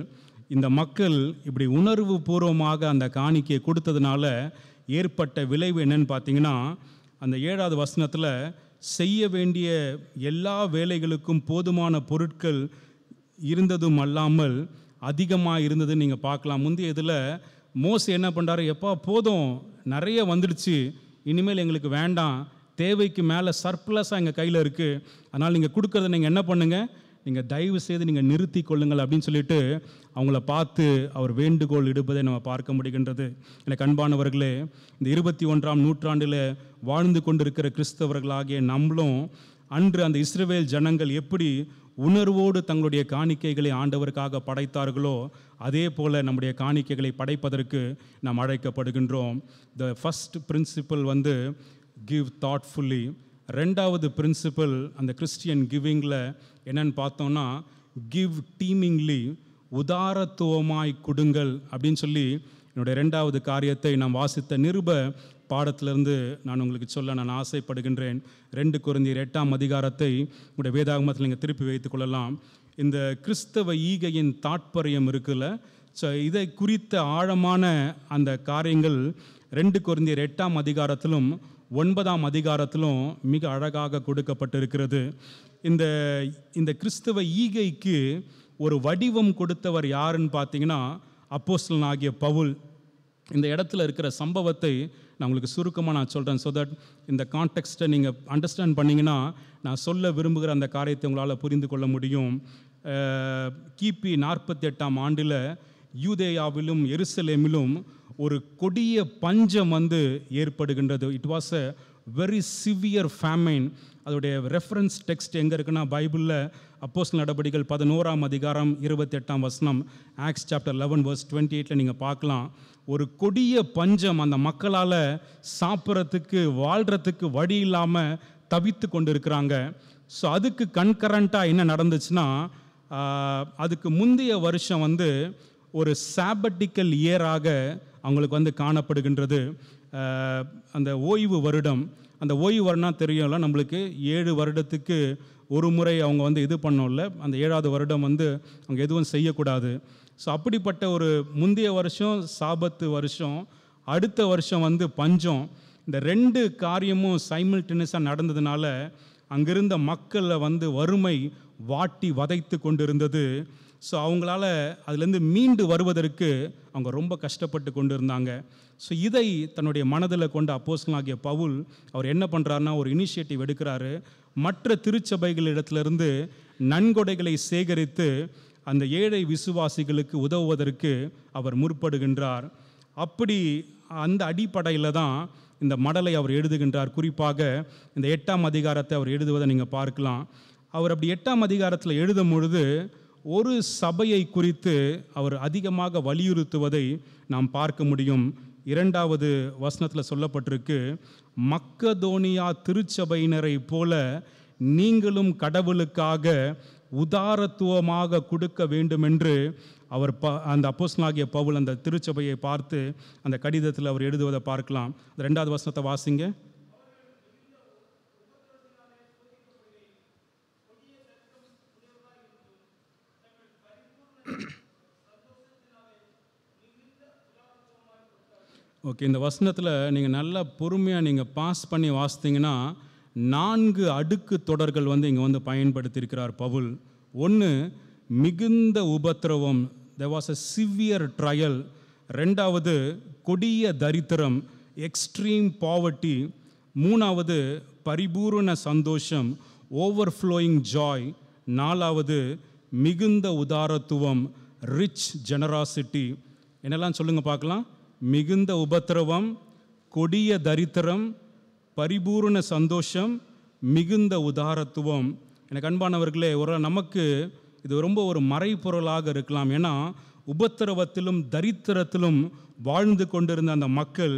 இந்த மக்கள் இப்படி உணர்வு பூர்வமாக அந்த காணிக்கையை கொடுத்ததுனால ஏற்பட்ட விளைவு என்னன்னு பார்த்தீங்கன்னா, அந்த 7வது வசனத்தில் செய்ய வேண்டிய எல்லா வேலைகளுக்கும் போதுமான பொருட்கள் இருந்ததும் அல்லாமல் அதிகமாக இருந்தது நீங்கள் பார்க்கலாம். முந்தைய இதில் மோசே என்ன பண்ணுறாரு, எப்போ போதும் நிறைய வந்துடுச்சு, இனிமேல் எங்களுக்கு வேண்டாம், தேவைக்கு மேலே சர்ப்ளஸாக எங்கள் கையில் இருக்குது, அதனால் நீங்கள் கொடுக்குறத நீங்கள் என்ன பண்ணுங்கள், நீங்கள் தயவு செய்து நீங்கள் நிறுத்தி கொள்ளுங்கள் அப்படின்னு சொல்லிட்டு அவங்கள பார்த்து அவர் வேண்டுகோள் இடுப்பதை நம்ம பார்க்க முடிகின்றது. எனக்கு அன்பானவர்களே, இந்த 21ஆம் நூற்றாண்டில் வாழ்ந்து கொண்டிருக்கிற கிறிஸ்தவர்களாகிய நம்மளும் அன்று அந்த இஸ்ரவேல் ஜனங்கள் எப்படி உணர்வோடு தங்களுடைய காணிக்கைகளை ஆண்டவருக்காக படைத்தார்களோ அதே போல் நம்முடைய காணிக்கைகளை படைப்பதற்கு நாம் அழைக்கப்படுகின்றோம். The first principle give thoughtfully, ரெண்டாவது பிரின்சிபல் அந்த கிறிஸ்டியன் கிவிங்கில் என்னன்னு பார்த்தோம்னா, கிவ் டீமிங்லி, உதாரத்துவமாய் கொடுங்கள் அப்படின்னு சொல்லி என்னுடைய ரெண்டாவது காரியத்தை நான் வாசித்த நிருப பாடத்திலிருந்து நான் உங்களுக்கு சொல்ல நான் ஆசைப்படுகின்றேன். 2 கொரிந்தியர் 8ஆம் அதிகாரத்தை உங்களுடைய வேதாகமத்தில் நீங்கள் திருப்பி வைத்துக் கொள்ளலாம். இந்த கிறிஸ்தவ ஈகையின் தாட்பரியம் இருக்குல்ல, ஸோ இதை குறித்த ஆழமான அந்த காரியங்கள் 2 கொரிந்தியர் 8ஆம் அதிகாரத்திலும் 9ஆம் அதிகாரத்திலும் மிக அழகாக கொடுக்கப்பட்டிருக்கிறது. இந்த கிறிஸ்தவ ஈகைக்கு ஒரு வடிவம் கொடுத்தவர் யாருன்னு பார்த்தீங்கன்னா, அப்போஸ்தலனாகிய பவுல். இந்த இடத்துல இருக்கிற சம்பவத்தை நான் உங்களுக்கு சுருக்கமாக நான் சொல்கிறேன், ஸோ தட் இந்த கான்டெக்ஸ்ட்டை நீங்கள் அண்டர்ஸ்டாண்ட் பண்ணிங்கன்னா நான் சொல்ல விரும்புகிற அந்த காரியத்தை உங்களால் புரிந்து கொள்ள முடியும். கிபி 48ஆம் ஆண்டில் யூதேயாவிலும் எருசலேமிலும் ஒரு கொடிய பஞ்சம் ஏற்படுகின்றது. It was a very severe famine. அதோடைய ரெஃபரன்ஸ் டெக்ஸ்ட் எங்கே இருக்குன்னா, பைபிளில் அப்போஸ்தலர் நடபடிகள் 11ஆம் அதிகாரம் 28ஆம் வசனம், ஆக்ஸ் சாப்டர் 11 verse 28 நீங்கள் பார்க்கலாம். ஒரு கொடிய பஞ்சம், அந்த மக்களால் சாப்பிட்றதுக்கு வாழ்கிறதுக்கு வழி இல்லாமல் தவித்து கொண்டு இருக்கிறாங்க. ஸோ அதுக்கு கன்கரண்ட்டாக என்ன நடந்துச்சுன்னா, அதுக்கு முந்தைய வருஷம் ஒரு சாபட்டிக்கல் இயராக அவங்களுக்கு காணப்படுகின்றது. அந்த ஓய்வு வருடம், அந்த ஓய்வு வருடம் தெரியும்ல நம்மளுக்கு, 7 வருடத்துக்கு ஒரு முறை அவங்க இது பண்ணோம்ல, அந்த 7ஆவது வருடம் அவங்க எதுவும் செய்யக்கூடாது. ஸோ அப்படிப்பட்ட ஒரு முந்தைய வருஷம் சாபத்து வருஷம், அடுத்த வருஷம் பஞ்சம். இந்த 2 காரியமும் சைமல்டேனியஸாக நடந்ததுனால அங்கிருந்த மக்களை வறுமை வாட்டி வதைத்து கொண்டு இருந்தது. ஸோ அவங்களால அதுலேருந்து மீண்டு வருவதற்கு அவங்க ரொம்ப கஷ்டப்பட்டு கொண்டு இருந்தாங்க. ஸோ இதை தன்னுடைய மனதில் கொண்ட அப்போஸ்தலனாகிய பவுல் அவர் என்ன பண்ணுறாருன்னா, ஒரு இனிஷியேட்டிவ் எடுக்கிறாரு. மற்ற திருச்சபைகளிடத்திலிருந்து நன்கொடைகளை சேகரித்து அந்த ஏழை விசுவாசிகளுக்கு உதவுவதற்கு அவர் முற்படுகின்றார். அப்படி அந்த அடிப்படையில் தான் இந்த மடலை அவர் எழுதுகின்றார். குறிப்பாக இந்த 8ஆம் அதிகாரத்தை அவர் எழுதுவதை நீங்கள் பார்க்கலாம். அவர் அப்படி 8ஆம் அதிகாரத்தில் எழுதும் பொழுது ஒரு சபையை குறித்து அவர் அதிகமாக வலியுறுத்துவதை நாம் பார்க்க முடியும். 2வது வசனத்தில் சொல்லப்பட்டிருக்கு, மக்கதோனியா திருச்சபையினரை போல நீங்களும் கடவுளுக்காக உதாரத்துவமாக கொடுக்க வேண்டும் என்று அவர் அந்த அப்போஸ்தலனாகிய பவுல் அந்த திருச்சபையை பார்த்து அந்த கடிதத்தில் அவர் எழுதுவதை பார்க்கலாம். 2வது வசனத்தை வாசிங்க. ஓகே, இந்த வசனத்தில் நீங்கள் நல்லா பொறுமையாக நீங்கள் பாஸ் பண்ணி வாசித்தீங்கன்னா 4 அடுக்கு தொடர்கள் இங்கே பயன்படுத்தியிருக்கிறார் பவுல். 1, மிகுந்த உபத்திரவம், there was a severe trial. 2வது, கொடிய தரித்திரம், எக்ஸ்ட்ரீம் பாவர்ட்டி. 3வது, பரிபூரண சந்தோஷம், ஓவர்ஃப்ளோயிங் ஜாய். 4வது, மிகுந்த உதாரத்துவம், ரிச் ஜெனராசிட்டி. என்னெல்லாம் சொல்லுங்கள் பார்க்கலாம். மிகுந்த உபத்திரவம், கொடிய தரித்திரம், பரிபூரண சந்தோஷம், மிகுந்த உதாரத்துவம். எனக்கு அன்பானவர்களே, நமக்கு இது ரொம்ப ஒரு மறைபொருளாக இருக்கலாம். ஏன்னா உபத்திரவத்திலும் தரித்திரத்திலும் வாழ்ந்து கொண்டிருந்த அந்த மக்கள்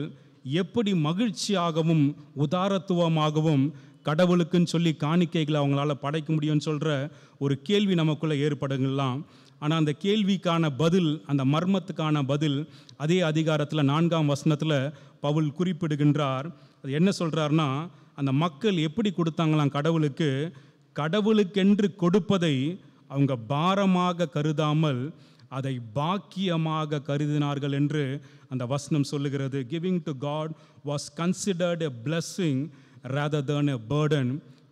எப்படி மகிழ்ச்சியாகவும் உதாரத்துவமாகவும் கடவுளுக்குன்னு சொல்லி காணிக்கைகளை அவங்களால படைக்க முடியும்னு சொல்கிற ஒரு கேள்வி நமக்குள்ளே ஏற்படுங்கலாம். ஆனால் அந்த கேள்விக்கான பதில், அந்த மர்மத்துக்கான பதில் அதே அதிகாரத்தில் 4ஆம் வசனத்தில் பவுல் குறிப்பிடுகின்றார். அது என்ன சொல்கிறாருன்னா, அந்த மக்கள் எப்படி கொடுத்தாங்களாம் கடவுளுக்கு, கடவுளுக்கென்று கொடுப்பதை அவங்க பாரமாக கருதாமல் அதை பாக்கியமாக கருதினார்கள் என்று அந்த வசனம் சொல்லுகிறது. Giving to God was considered a blessing rather than a burden.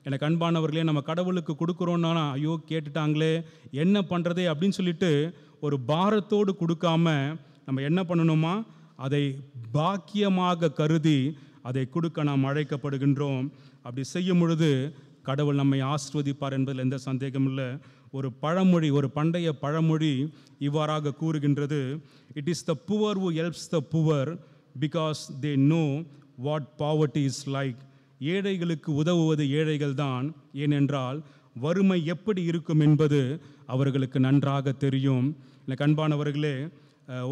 எனக்கு அன்பானவர்களே, நம்ம கடவுளுக்கு கொடுக்குறோன்னா, ஐயோ கேட்டுட்டாங்களே என்ன பண்ணுறதே அப்படின்னு சொல்லிட்டு ஒரு பாரத்தோடு கொடுக்காம நம்ம என்ன பண்ணணுமா, அதை பாக்கியமாக கருதி அதை கொடுக்க நாம் அழைக்கப்படுகின்றோம். அப்படி செய்யும் பொழுது கடவுள் நம்மை ஆசீர்வதிப்பார் என்பதில் எந்த சந்தேகம் இல்லை. ஒரு பழமொழி, ஒரு பண்டைய பழமொழி இவ்வாறாக கூறுகின்றது, it is the poor who helps the poor because they know what poverty is like. ஏழைகளுக்கு உதவுவது ஏழைகள் தான், ஏனென்றால் வறுமை எப்படி இருக்கும் என்பது அவர்களுக்கு நன்றாக தெரியும். எனக்கு அன்பானவர்களே,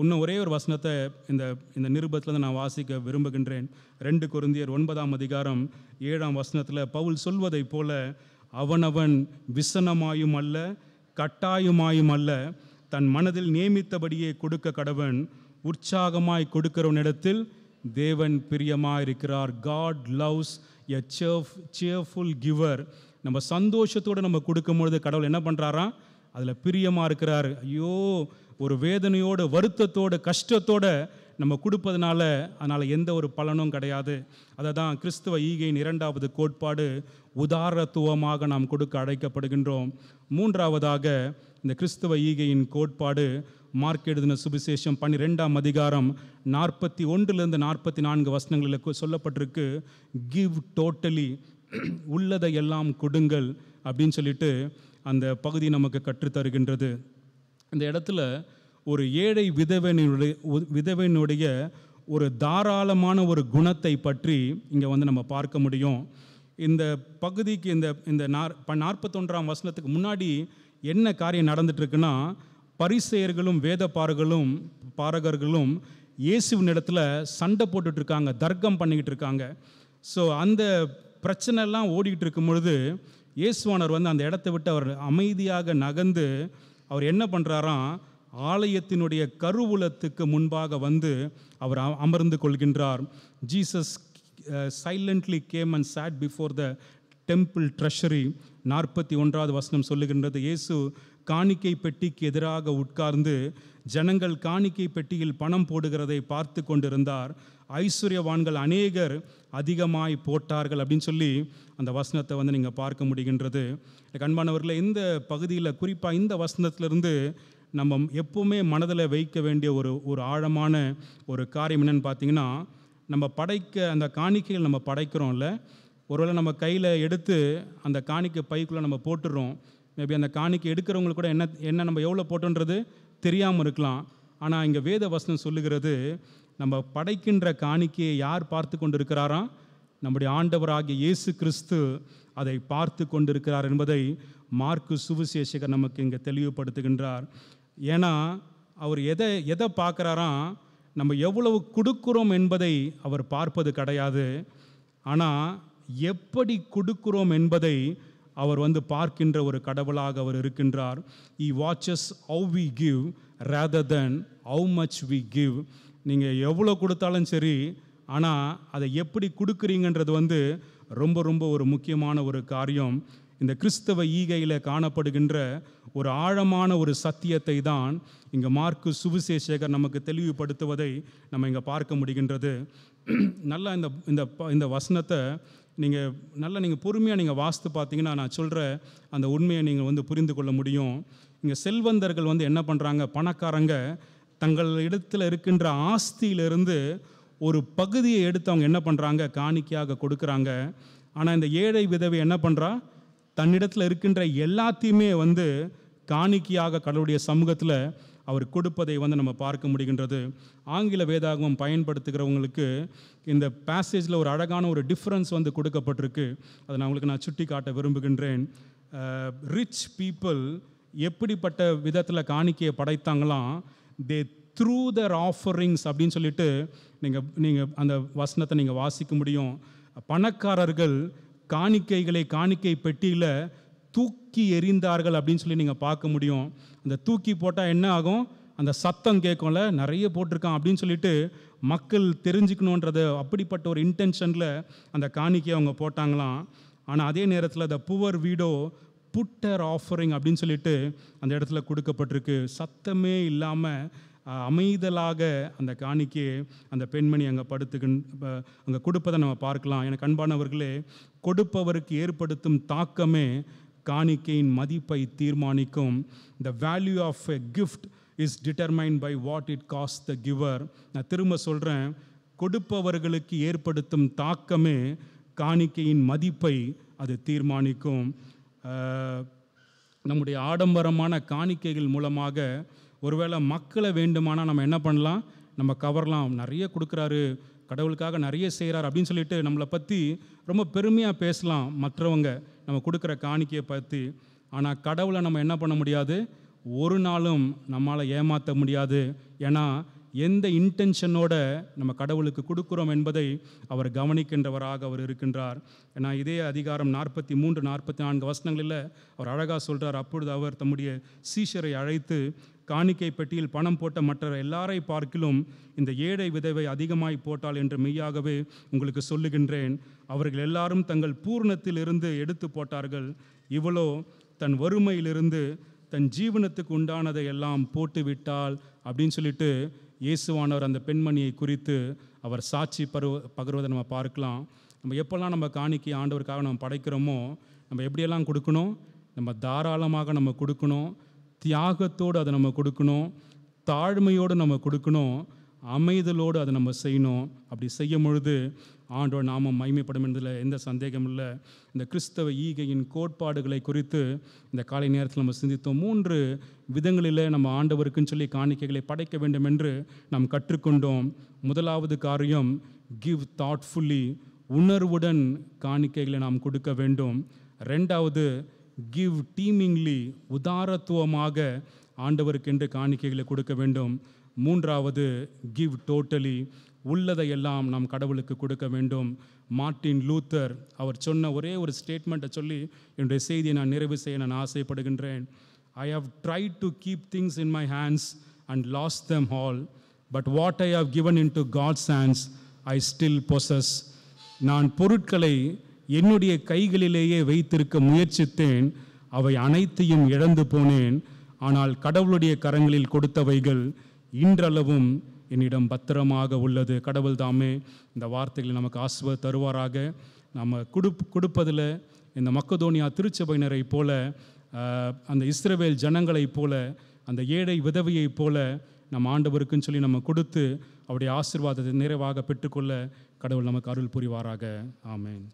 இன்னும் ஒரே ஒரு வசனத்தை இந்த இந்த நிருபத்திலேருந்து நான் வாசிக்க விரும்புகின்றேன். 2 கொரிந்தியர் 9ஆம் அதிகாரம் 7ஆம் வசனத்தில் பவுல் சொல்வதைப் போல, அவனவன் விசனமாயும் அல்ல கட்டாயமாயும் அல்ல, தன் மனதில் நியமித்தபடியே கொடுக்க கடவன், உற்சாகமாய் கொடுக்கிறவனிடத்தில் தேவன் பிரியமாயிருக்கிறார். காட் லவ்ஸ் எ cheerful giver. நம்ம சந்தோஷத்தோடு நம்ம கொடுக்கும்பொழுது கடவுள் என்ன பண்ணுறாராம்? அதில் பிரியமாக இருக்கிறார். ஐயோ, ஒரு வேதனையோடு வருத்தத்தோடு கஷ்டத்தோடு நம்ம கொடுப்பதுனால அதனால் எந்த ஒரு பலனும் கிடையாது. அதை தான் கிறிஸ்துவ ஈகையின் 2வது கோட்பாடு, உதாரத்துவமாக நாம் கொடுக்க அழைக்கப்படுகின்றோம். 3வதாக இந்த கிறிஸ்துவ ஈகையின் கோட்பாடு மார்க் எழுதின சுவிசேஷம் 12ஆம் அதிகாரம் 41லிருந்து 44 வசனங்களில் சொல்லப்பட்டிருக்கு. கிவ் டோட்டலி, உள்ளதை எல்லாம் கொடுங்கள் அப்படின்னு சொல்லிட்டு அந்த பகுதி நமக்கு கற்றுத்தருகின்றது. இந்த இடத்துல ஒரு ஏழை விதவையினுடைய ஒரு தாராளமான ஒரு குணத்தை பற்றி இங்கே வந்து நம்ம பார்க்க முடியும். இந்த பகுதிக்கு இந்த 41ஆம் வசனத்துக்கு முன்னாடி என்ன காரியம் நடந்துட்டுருக்குன்னா, பரிசேயர்களும் வேத பாரகர்களும் இயேசுவின் இடத்துல சண்டை போட்டுட்ருக்காங்க, தர்க்கம் பண்ணிக்கிட்டு இருக்காங்க. ஸோ அந்த பிரச்சனைலாம் ஓடிக்கிட்டு இருக்கும் பொழுது இயேசுவானவர் வந்து அந்த இடத்த விட்டு அவர் அமைதியாக நகர்ந்து அவர் என்ன பண்ணுறாராம், ஆலயத்தினுடைய கருவூலத்துக்கு முன்பாக வந்து அவர் அமர்ந்து கொள்கின்றார். Jesus silently came and sat before the temple treasury. 41வது வசனம் சொல்லுகின்றது, இயேசு காணிக்கை பெட்டிக்கு எதிராக உட்கார்ந்து ஜனங்கள் காணிக்கை பெட்டியில் பணம் போடுகிறதை பார்த்து கொண்டிருந்தார். ஐஸ்வர்யவான்கள் அநேகர் அதிகமாய் போட்டார்கள் அப்படின்னு சொல்லி அந்த வசனத்தை வந்து நீங்கள் பார்க்க முடிகின்றது. அன்பானவர்களே, இந்த பகுதியில் குறிப்பாக இந்த வசனத்திலிருந்து நம்ம எப்போவுமே மனதில் வைக்க வேண்டிய ஒரு ஆழமான ஒரு காரியம் என்னென்னு பார்த்தீங்கன்னா, நம்ம அந்த காணிக்கைகள் நம்ம படைக்கிறோம்ல, ஒருவேளை நம்ம கையில் எடுத்து அந்த காணிக்கை பைக்குள்ளே நம்ம போட்டுடுறோம். மேபி அந்த காணிக்கை எடுக்கிறவங்களுக்கு கூட என்ன நம்ம எவ்வளோ போட்டோன்றது தெரியாமல் இருக்கலாம். ஆனால் இங்கே வேத வசனம் சொல்லுகிறது, நம்ம படைக்கின்ற காணிக்கையை யார் பார்த்து கொண்டு இருக்கிறாராம்? நம்முடைய ஆண்டவராகிய இயேசு கிறிஸ்து அதை பார்த்து கொண்டிருக்கிறார் என்பதை மார்க்கு சுவிசேஷகர் நமக்கு இங்கே தெளிவுபடுத்துகின்றார். ஏன்னா அவர் எதை பார்க்குறாராம்? நம்ம எவ்வளவு கொடுக்குறோம் என்பதை அவர் பார்ப்பது கிடையாது. ஆனால் எப்படி கொடுக்குறோம் என்பதை அவர் வந்து பார்க்கின்ற ஒரு கடவுளாக அவர் இருக்கின்றார். He watches how we give rather than how much we give. நீங்கள் எவ்வளோ கொடுத்தாலும் சரி, ஆனால் அதை எப்படி கொடுக்குறீங்கன்றது வந்து ரொம்ப ரொம்ப ஒரு முக்கியமான ஒரு காரியம். இந்த கிறிஸ்தவ ஈகையில் காணப்படுகின்ற ஒரு ஆழமான ஒரு சத்தியத்தை தான் இங்கே மார்க்கு சுவிசேஷகர் நமக்கு தெளிவுபடுத்துவதை நம்ம இங்கே பார்க்க முடிகின்றது. நல்லா இந்த வசனத்தை நீங்கள் பொறுமையாக நீங்கள் வாசித்து பார்த்தீங்கன்னா நான் சொல்கிற அந்த உண்மையை நீங்கள் வந்து புரிந்து கொள்ள முடியும். இங்கே செல்வந்தர்கள் வந்து என்ன பண்ணுறாங்க, பணக்காரங்க தங்கள் இடத்துல இருக்கின்ற ஆஸ்தியிலிருந்து ஒரு பகுதியை எடுத்து அவங்க என்ன பண்ணுறாங்க, காணிக்கையாக கொடுக்குறாங்க. ஆனால் இந்த ஏழை விதவை என்ன பண்ணுறா, தன்னிடத்தில் இருக்கின்ற எல்லாத்தையுமே வந்து காணிக்கையாக கடவுளுடைய சமூகத்தில் அவர் கொடுப்பதை வந்து நம்ம பார்க்க முடிகின்றது. ஆங்கில வேதாகமம் பயன்படுத்துகிறவங்களுக்கு இந்த பேசேஜில் ஒரு அழகான ஒரு டிஃப்ரென்ஸ் வந்து கொடுக்கப்பட்டிருக்கு. அதை நான் உங்களுக்கு சுட்டி காட்ட விரும்புகின்றேன். ரிச் பீப்புள் எப்படிப்பட்ட விதத்தில் காணிக்கையை படைத்தாங்களாம், தே த்ரூ தர் ஆஃபரிங்ஸ் அப்படின்னு சொல்லிட்டு நீங்கள் அந்த வசனத்தை நீங்கள் வாசிக்க முடியும். பணக்காரர்கள் காணிக்கை பெட்டியில் தூக்கி எறிந்தார்கள் அப்படின்னு சொல்லி நீங்கள் பார்க்க முடியும். அந்த தூக்கி போட்டால் என்ன ஆகும், அந்த சத்தம் கேட்கும்ல, நிறைய போட்டிருக்கான் அப்படின்னு சொல்லிட்டு மக்கள் தெரிஞ்சுக்கணுன்றது அப்படிப்பட்ட ஒரு இன்டென்ஷனில் அந்த காணிக்கையை அவங்க போட்டாங்களாம். ஆனால் அதே நேரத்தில் த புவர் வீடோ புட்டர் ஆஃபரிங் அப்படின்னு சொல்லிட்டு அந்த இடத்துல கொடுக்கப்பட்டிருக்கு. சத்தமே இல்லாமல் அமைதலாக அந்த காணிக்கையை அந்த பெண்மணி அங்கே கொடுப்பதை நம்ம பார்க்கலாம். எனக்கு அன்பானவர்களே, கொடுப்பவருக்கு ஏற்படுத்தும் தாக்கமே காணிக்கையின் மதிப்பை தீர்மானிக்கும். The value of a gift is determined by what it costs the giver. நான் திரும்ப சொல்கிறேன், கொடுப்பவர்களுக்கு ஏற்படுத்தும் தாக்கமே காணிக்கையின் மதிப்பை அது தீர்மானிக்கும். நம்முடைய ஆடம்பரமான காணிக்கைகள் மூலமாக ஒருவேளை மக்களை வேண்டுமானால் நம்ம என்ன பண்ணலாம், நம்ம கவரலாம். நிறைய கொடுக்குறாரு, கடவுளுக்காக நிறைய செய்கிறார் அப்படின்னு சொல்லிட்டு நம்மளை பற்றி ரொம்ப பெருமையாக பேசலாம் மற்றவங்க நம்ம கொடுக்குற காணிக்கையை பற்றி. ஆனால் கடவுளை நம்ம என்ன பண்ண முடியாது, ஒரு நாளும் நம்மால் ஏமாற்ற முடியாது. ஏன்னா எந்த இன்டென்ஷனோட நம்ம கடவுளுக்கு கொடுக்குறோம் என்பதை அவர் கவனிக்கின்றவராக அவர் இருக்கின்றார். ஏன்னா இதே அதிகாரம் 43, 44 வசனங்களில் அவர் அழகாக சொல்கிறார். அப்பொழுது அவர் தம்முடைய சீஷரை அழைத்து, காணிக்கை பெட்டியில் பணம் போட்ட மற்ற எல்லாரை பார்க்கிலும் இந்த ஏழை விதவை அதிகமாய் போட்டாள் என்று மெய்யாகவே உங்களுக்கு சொல்லுகின்றேன். அவர்கள் எல்லாரும் தங்கள் பூர்ணத்தில் இருந்து எடுத்து போட்டார்கள். இவளோ தன் வறுமையிலிருந்து தன் ஜீவனத்துக்கு உண்டானதை எல்லாம் போட்டு விட்டாள் அப்படின்னு சொல்லிட்டு இயேசுவானவர் அந்த பெண்மணியை குறித்து அவர் சாட்சி பகர்வதை நம்ம பார்க்கலாம். நம்ம எப்போல்லாம் நம்ம காணிக்கை ஆண்டவருக்காக நம்ம படைக்கிறோமோ நம்ம எப்படியெல்லாம் கொடுக்கணும்? நம்ம தாராளமாக நம்ம கொடுக்கணும், தியாகத்தோடு அதை நம்ம கொடுக்கணும், தாழ்மையோடு நம்ம கொடுக்கணும், அமைதலோடு அதை நம்ம செய்யணும். அப்படி செய்யும் பொழுது ஆண்டவர் நாமம் மகிமைப்படும் என்பதில் எந்த சந்தேகம் இல்லை. இந்த கிறிஸ்தவ ஈகையின் கோட்பாடுகளை குறித்து இந்த காலை நேரத்தில் நம்ம சிந்தித்தோம். 3 விதங்களில் நம்ம ஆண்டவருக்குன்னு சொல்லி காணிக்கைகளை படைக்க வேண்டும் என்று நாம் கற்றுக்கொண்டோம். முதலாவது காரியம், கிவ் தாட்ஃபுல்லி, உணர்வுடன் காணிக்கைகளை நாம் கொடுக்க வேண்டும். 2வது, கிவ் டீமிங்லி, உதாரத்துவமாக ஆண்டவருக்கென்று காணிக்கைகளை கொடுக்க வேண்டும். 3வது, கிவ் டோட்டலி, உள்ளதையெல்லாம் நாம் கடவுளுக்கு கொடுக்க வேண்டும். மார்ட்டின் லூத்தர் அவர் சொன்ன ஒரே ஒரு ஸ்டேட்மெண்ட்டை சொல்லி என்னுடைய செய்தியை நான் நிறைவு செய்ய நான் ஆசைப்படுகின்றேன். I have tried to keep things in my hands and lost them all, but what I have given into God's hands I still possess. நான் பொருட்களை என்னுடைய கைகளிலேயே வைத்திருக்க முயற்சித்தேன், அவை அனைத்தையும் இழந்து போனேன். ஆனால் கடவுளுடைய கரங்களில் கொடுத்தவைகள் இன்றளவும் என்னிடம் பத்திரமாக உள்ளது. கடவுள் தாமே இந்த வார்த்தைகளை நமக்கு ஆசீர்வாதம் தருவாராக. நம்ம கொடுப்பதில் இந்த மக்கதோனியா திருச்சபையினரை போல, அந்த இஸ்ரவேல் ஜனங்களைப் போல, அந்த ஏழை விதவையைப் போல நம்ம ஆண்டவருக்குன்னு சொல்லி நம்ம கொடுத்து அவருடைய ஆசீர்வாதத்தை நிறைவாக பெற்றுக்கொள்ள கடவுள் நமக்கு அருள் புரிவாராக. ஆமென்.